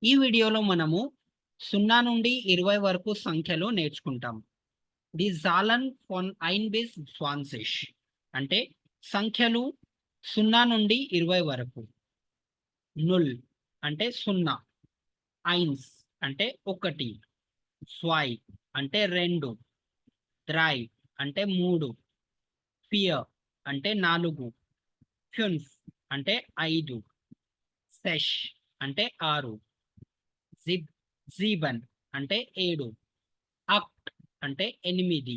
ఈ వీడియోలో మనము 0 నుండి 20 వరకు సంఖ్యలు నేర్చుకుంటాం. ది జాలన్ ఫాన్ 1 bis 20 అంటే సంఖ్యలు 0 నుండి 20 వరకు. 0 అంటే 0, 1 అంటే 1, 2 అంటే 2, 3 అంటే 3, 4 అంటే 4, 5 అంటే 5, 6 అంటే 6, సిబ్ 7 అంటే 7, 8 అంటే 8,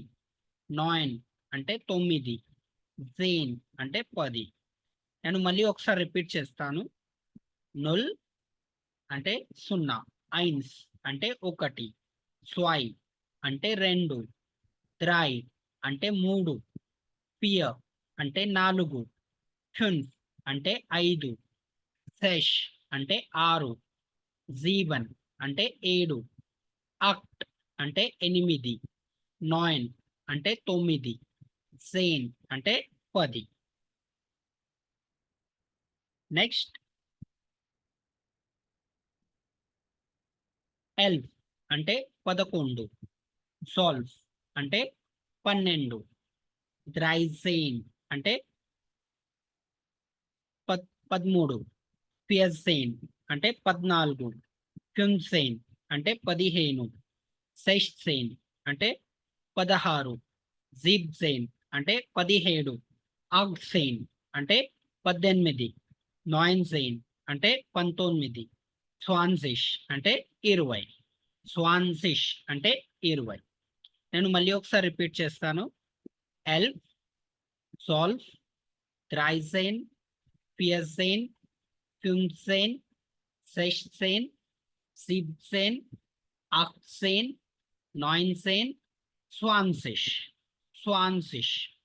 9 అంటే 9, 10 అంటే 10. నేను మళ్ళీ ఒకసారి రిపీట్ చేస్తాను. 0 అంటే 0, 1 అంటే 1, 2 అంటే 2, 3 అంటే 3, 4 అంటే 4, 5 అంటే 5, 6 అంటే 6, 7 అంటే 7, 8 అంటే 8, 9 అంటే 9, 10 అంటే 10. నెక్స్ట్ 11 అంటే 11, 12 అంటే 12, 13 అంటే 13, 14 అంటే 14, 15 అంటే 15, 16 అంటే 16, 17 అంటే 17, 18 అంటే 18, 19 అంటే 19, 20 అంటే 20, 20 అంటే 20. నేను మళ్ళీ ఒకసారి రిపీట్ చేస్తాను. 11, 12, 13, 14, 15, 16, 17, 18, 19, 20. 20.